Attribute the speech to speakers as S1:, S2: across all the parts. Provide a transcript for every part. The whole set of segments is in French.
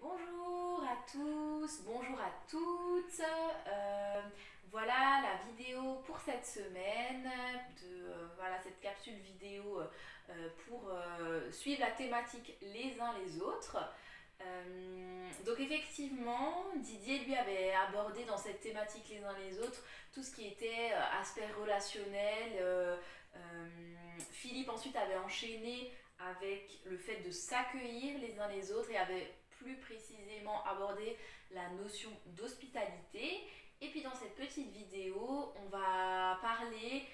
S1: Bonjour à tous, bonjour à toutes. Voilà la vidéo pour cette semaine, voilà cette capsule vidéo pour suivre la thématique les uns les autres. Donc effectivement, Didier lui avait abordé dans cette thématique les uns les autres tout ce qui était aspect relationnel. Philippe ensuite avait enchaîné avec le fait de s'accueillir les uns les autres et avait plus précisément abordé la notion d'hospitalité. Et puis dans cette petite vidéo, on va parler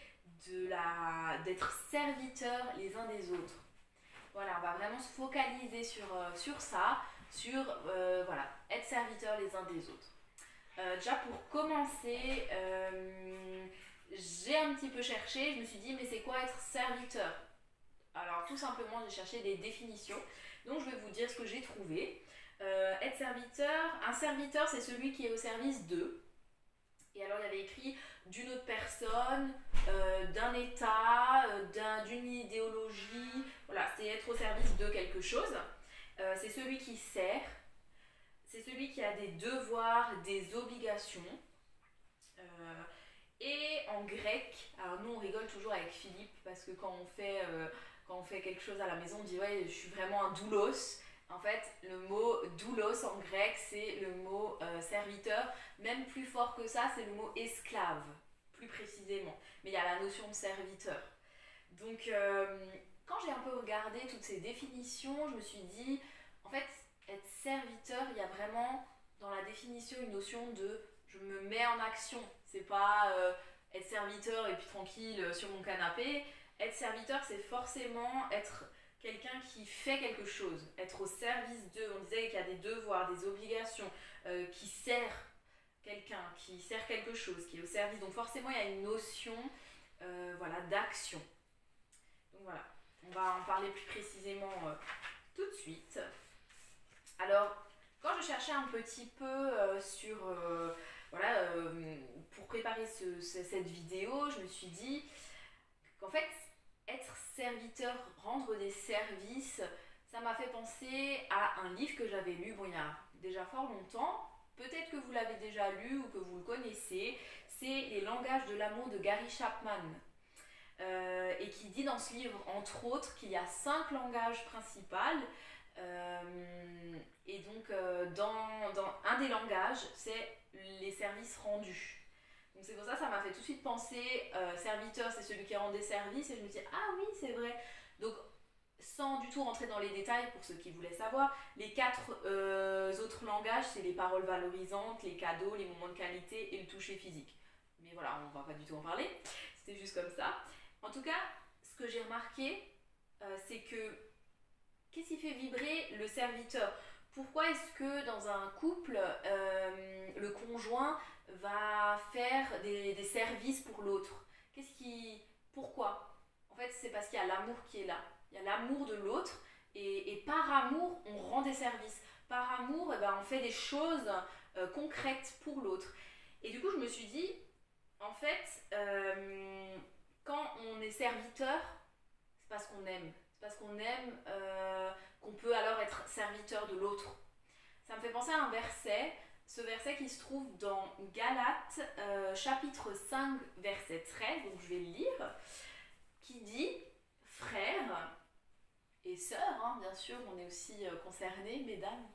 S1: d'être serviteurs les uns des autres. Voilà, on va vraiment se focaliser sur ça, voilà, être serviteurs les uns des autres. Déjà pour commencer, j'ai un petit peu cherché, je me suis dit mais c'est quoi être serviteur? Alors tout simplement j'ai cherché des définitions, donc je vais vous dire ce que j'ai trouvé. Être serviteur, un serviteur c'est celui qui est au service d'eux. Et alors il y avait écrit d'une autre personne, d'un état, d'une idéologie, voilà, c'est être au service de quelque chose. C'est celui qui sert, c'est celui qui a des devoirs, des obligations. Euh, et en grec, alors nous on rigole toujours avec Philippe parce que quand on fait quelque chose à la maison, on dit ouais, je suis vraiment un doulos. En fait, le mot doulos en grec, c'est le mot serviteur. Même plus fort que ça, c'est le mot esclave, plus précisément. Mais il y a la notion de serviteur. Donc, quand j'ai un peu regardé toutes ces définitions, je me suis dit, en fait, être serviteur, il y a vraiment dans la définition une notion de je me mets en action. C'est pas être serviteur et puis tranquille sur mon canapé. Être serviteur, c'est forcément être quelqu'un qui fait quelque chose, être au service d'eux. On disait qu'il y a des devoirs, des obligations, qui sert quelqu'un, qui sert quelque chose, qui est au service. Donc forcément, il y a une notion voilà, d'action. Donc voilà, on va en parler plus précisément tout de suite. Alors, quand je cherchais un petit peu voilà, pour préparer cette vidéo, je me suis dit qu'en fait, être serviteur, rendre des services, ça m'a fait penser à un livre que j'avais lu, bon, il y a déjà fort longtemps. Peut-être que vous l'avez déjà lu ou que vous le connaissez. C'est Les langages de l'amour de Gary Chapman. Et qui dit dans ce livre, entre autres, qu'il y a 5 langages principaux. Et donc, dans un des langages, c'est les services rendus. Donc c'est pour ça que ça m'a fait tout de suite penser, serviteur c'est celui qui rend des services, et je me dis ah oui c'est vrai. Donc sans du tout rentrer dans les détails pour ceux qui voulaient savoir, les 4 autres langages c'est les paroles valorisantes, les cadeaux, les moments de qualité et le toucher physique. Mais voilà, on va pas du tout en parler, c'était juste comme ça. En tout cas, ce que j'ai remarqué, c'est que qu'est-ce qui fait vibrer le serviteur? Pourquoi est-ce que dans un couple, le conjoint va faire des services pour l'autre? Pourquoi? En fait, c'est parce qu'il y a l'amour qui est là. Il y a l'amour de l'autre et par amour, on rend des services. Par amour, eh ben, on fait des choses concrètes pour l'autre. Et du coup, je me suis dit, en fait, quand on est serviteur, c'est parce qu'on aime. C'est parce qu'on aime qu'on peut alors être serviteur de l'autre. Ça me fait penser à un verset, ce verset qui se trouve dans Galates, chapitre 5, verset 13, donc je vais le lire, qui dit « Frères et sœurs, hein, bien sûr, on est aussi concernés, mesdames,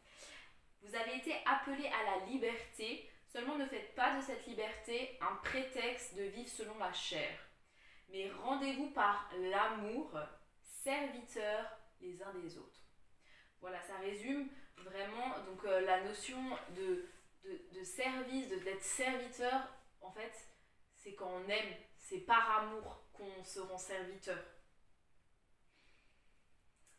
S1: vous avez été appelés à la liberté, seulement ne faites pas de cette liberté un prétexte de vivre selon la chair, mais rendez-vous par l'amour, serviteurs les uns des autres. » Voilà, ça résume vraiment donc, la notion de service, d'être serviteur. En fait, c'est quand on aime, c'est par amour qu'on se rend serviteur.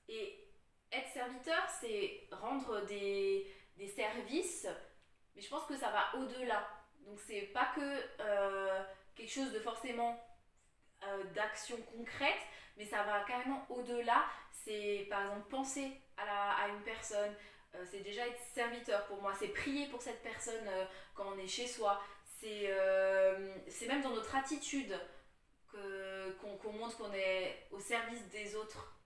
S1: Et être serviteur, c'est rendre des services, mais je pense que ça va au-delà. Donc c'est pas que quelque chose de forcément d'action concrète, mais ça va carrément au-delà. C'est par exemple penser à une personne, c'est déjà être serviteur pour moi, c'est prier pour cette personne quand on est chez soi, c'est même dans notre attitude qu'on montre qu'on est au service des autres.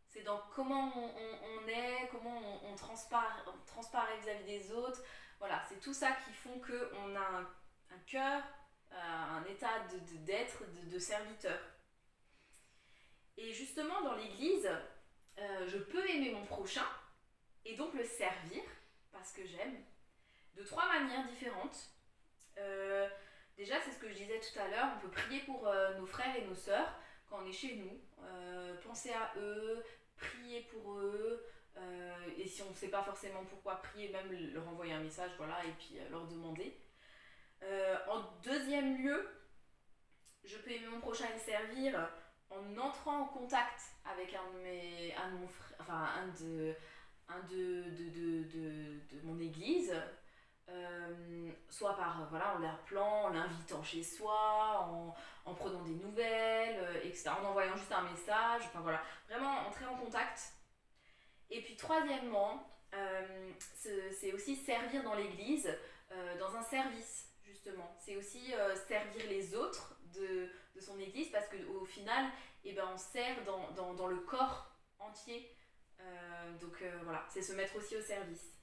S1: c'est dans comment on est, comment on transparaît vis-à-vis des autres. Voilà, c'est tout ça qui font qu'on a un cœur, un état d'être, de serviteur. Et justement, dans l'Église, je peux aimer mon prochain et donc le servir, parce que j'aime, de 3 manières différentes. Déjà, c'est ce que je disais tout à l'heure, on peut prier pour nos frères et nos sœurs quand on est chez nous, penser à eux, prier pour eux, et si on ne sait pas forcément pourquoi prier, même leur envoyer un message, voilà, et puis leur demander. En deuxième lieu, je peux aimer mon prochain et le servir en entrant en contact avec un de mon église, soit par, voilà, en l'appelant, en l'invitant chez soi, en prenant des nouvelles, etc., en envoyant juste un message, enfin voilà, vraiment entrer en contact. Et puis troisièmement, c'est aussi servir dans l'église, dans un service, justement. C'est aussi servir les autres de son église, parce qu'au final, eh ben, on sert dans le corps entier. Donc voilà, c'est se mettre aussi au service.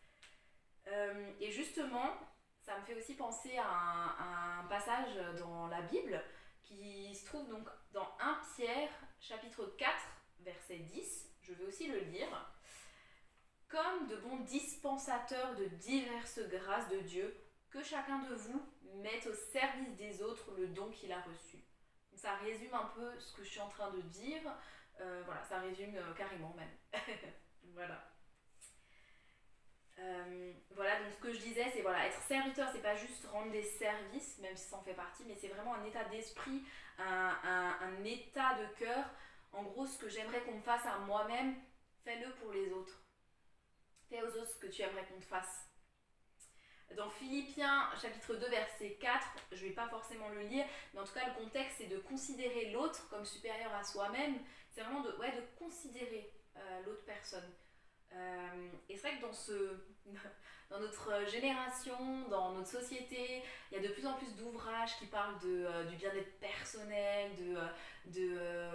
S1: Et justement, ça me fait aussi penser à un passage dans la Bible qui se trouve donc dans 1 Pierre, chapitre 4, verset 10. Je vais aussi le lire. Comme de bons dispensateurs de diverses grâces de Dieu, que chacun de vous mette au service des autres le don qu'il a reçu. Donc ça résume un peu ce que je suis en train de dire. Voilà, ça résume carrément même. Voilà. Voilà, donc ce que je disais, c'est voilà, être serviteur, c'est pas juste rendre des services, même si ça en fait partie, mais c'est vraiment un état d'esprit, un état de cœur. En gros, ce que j'aimerais qu'on me fasse à moi-même, fais-le pour les autres. Fais aux autres ce que tu aimerais qu'on te fasse. Dans Philippiens, chapitre 2, verset 4, je ne vais pas forcément le lire, mais en tout cas, le contexte, c'est de considérer l'autre comme supérieur à soi-même. C'est vraiment de considérer l'autre personne. Et c'est vrai que dans notre génération, dans notre société, il y a de plus en plus d'ouvrages qui parlent du bien-être personnel,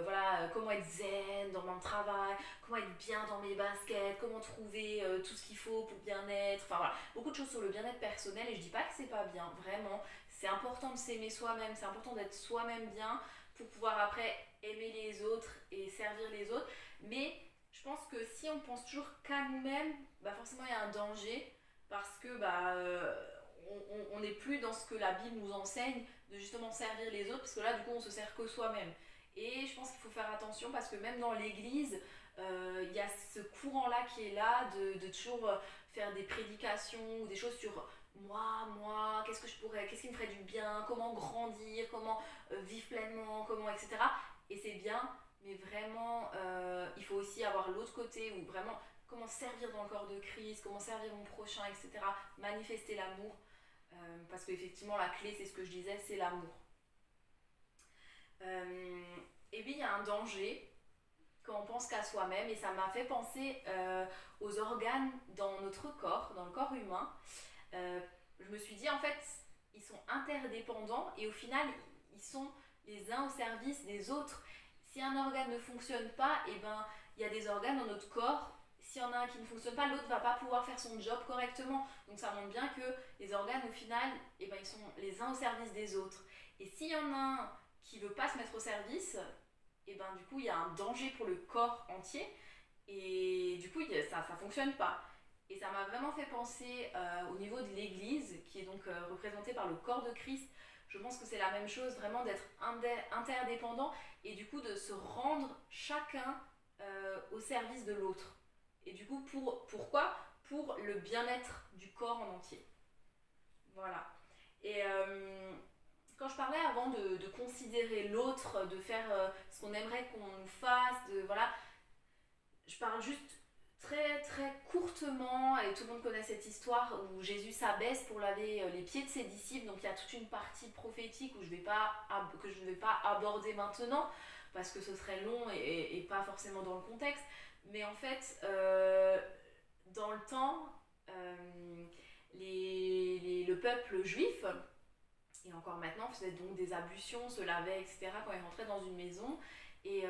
S1: voilà, comment être zen dans mon travail, comment être bien dans mes baskets, comment trouver tout ce qu'il faut pour bien être, enfin voilà, beaucoup de choses sur le bien-être personnel. Et je dis pas que c'est pas bien, vraiment, c'est important de s'aimer soi-même, c'est important d'être soi-même bien pour pouvoir après aimer les autres et servir les autres. Mais je pense que si on pense toujours qu'à nous-mêmes, bah forcément il y a un danger, parce que on n'est plus dans ce que la Bible nous enseigne, de justement servir les autres, parce que là du coup on se sert que soi-même. Et je pense qu'il faut faire attention, parce que même dans l'église, il y a ce courant-là qui est là, de toujours faire des prédications ou des choses sur moi, qu'est-ce qui me ferait du bien, comment grandir, comment vivre pleinement, comment, etc. Et c'est bien, mais vraiment, il faut aussi avoir l'autre côté, où vraiment, comment servir dans le corps de Christ, comment servir mon prochain, etc. Manifester l'amour, parce qu'effectivement, la clé, c'est ce que je disais, c'est l'amour. Et puis, il y a un danger quand on pense qu'à soi-même, et ça m'a fait penser aux organes dans notre corps, dans le corps humain. Je me suis dit, en fait, ils sont interdépendants, et au final, ils sont les uns au service des autres. Si un organe ne fonctionne pas, et ben, il y a des organes dans notre corps. S'il y en a un qui ne fonctionne pas, l'autre ne va pas pouvoir faire son job correctement. Donc ça montre bien que les organes, au final, et ben, ils sont les uns au service des autres. Et s'il y en a un qui ne veut pas se mettre au service, et ben, du coup, il y a un danger pour le corps entier. Et du coup, ça ne fonctionne pas. Et ça m'a vraiment fait penser au niveau de l'Église, qui est donc représentée par le corps de Christ. Je pense que c'est la même chose, vraiment d'être interdépendant et du coup de se rendre chacun au service de l'autre. Et du coup, pourquoi ? Pour le bien-être du corps en entier. Voilà. Et quand je parlais avant de considérer l'autre, de faire ce qu'on aimerait qu'on nous fasse, voilà, je parle juste très très courtement, et tout le monde connaît cette histoire où Jésus s'abaisse pour laver les pieds de ses disciples. Donc il y a toute une partie prophétique que je ne vais pas aborder maintenant, parce que ce serait long et pas forcément dans le contexte. Mais en fait, dans le temps, le peuple juif, et encore maintenant, faisait donc des ablutions, se lavait, etc. quand il rentrait dans une maison. Et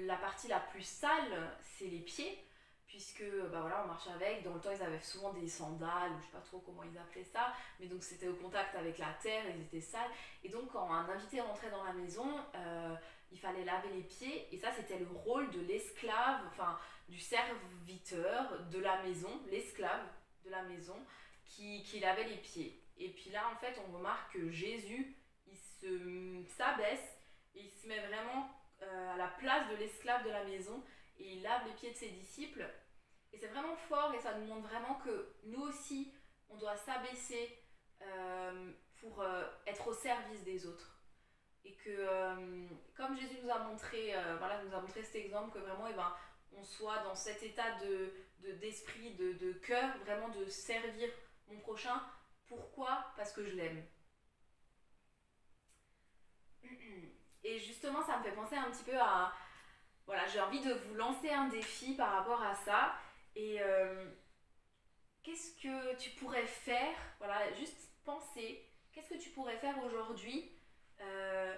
S1: la partie la plus sale, c'est les pieds, puisque bah voilà, on marche avec. Dans le temps, ils avaient souvent des sandales, ou je sais pas trop comment ils appelaient ça, mais donc c'était au contact avec la terre, ils étaient sales. Et donc, quand un invité rentrait dans la maison, il fallait laver les pieds, et ça, c'était le rôle de l'esclave, enfin, du serviteur de la maison, l'esclave de la maison, qui lavait les pieds. Et puis là, en fait, on remarque que Jésus, s'abaisse, et il se met vraiment à la place de l'esclave de la maison, et il lave les pieds de ses disciples. Et c'est vraiment fort, et ça nous montre vraiment que nous aussi, on doit s'abaisser pour être au service des autres. Et que, comme Jésus nous a montré, voilà, nous a montré cet exemple, que vraiment, on soit dans cet état d'esprit, de cœur, vraiment de servir mon prochain. Pourquoi? Parce que je l'aime. Et justement, ça me fait penser un petit peu à... Voilà, j'ai envie de vous lancer un défi par rapport à ça. Et qu'est-ce que tu pourrais faire? Voilà, juste penser. Qu'est-ce que tu pourrais faire aujourd'hui euh,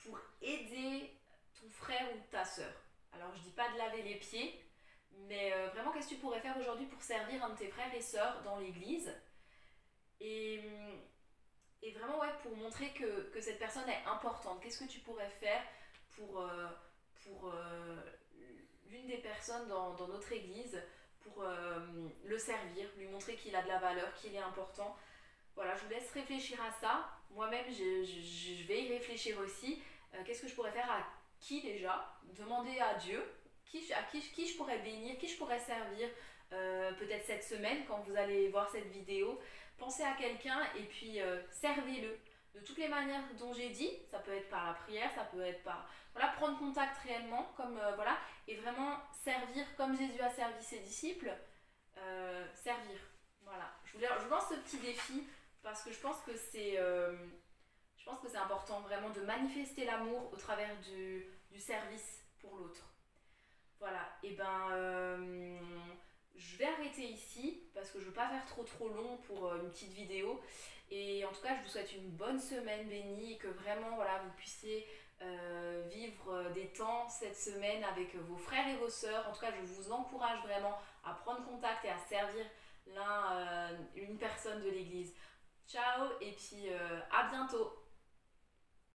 S1: pour aider ton frère ou ta sœur? Alors, je dis pas de laver les pieds, mais vraiment, qu'est-ce que tu pourrais faire aujourd'hui pour servir un de tes frères et sœurs dans l'église? Et, et vraiment, ouais, pour montrer que cette personne est importante. Qu'est-ce que tu pourrais faire pour, l'une des personnes dans notre église, pour le servir, lui montrer qu'il a de la valeur, qu'il est important? Voilà, je vous laisse réfléchir à ça. Moi-même, je vais y réfléchir aussi. Qu'est-ce que je pourrais faire? À qui déjà? Demander à Dieu qui je pourrais bénir, qui je pourrais servir, peut-être cette semaine quand vous allez voir cette vidéo. Pensez à quelqu'un et puis servez-le. De toutes les manières dont j'ai dit, ça peut être par la prière, ça peut être par voilà, prendre contact réellement, comme voilà, et vraiment servir comme Jésus a servi ses disciples, servir. Voilà. Je vous lance ce petit défi parce que je pense que c'est important vraiment de manifester l'amour au travers du service pour l'autre. Voilà, et je vais arrêter ici parce que je ne veux pas faire trop long pour une petite vidéo. Et en tout cas, je vous souhaite une bonne semaine bénie et que vraiment voilà, vous puissiez vivre des temps cette semaine avec vos frères et vos sœurs. En tout cas, je vous encourage vraiment à prendre contact et à servir une personne de l'église. Ciao et puis à bientôt.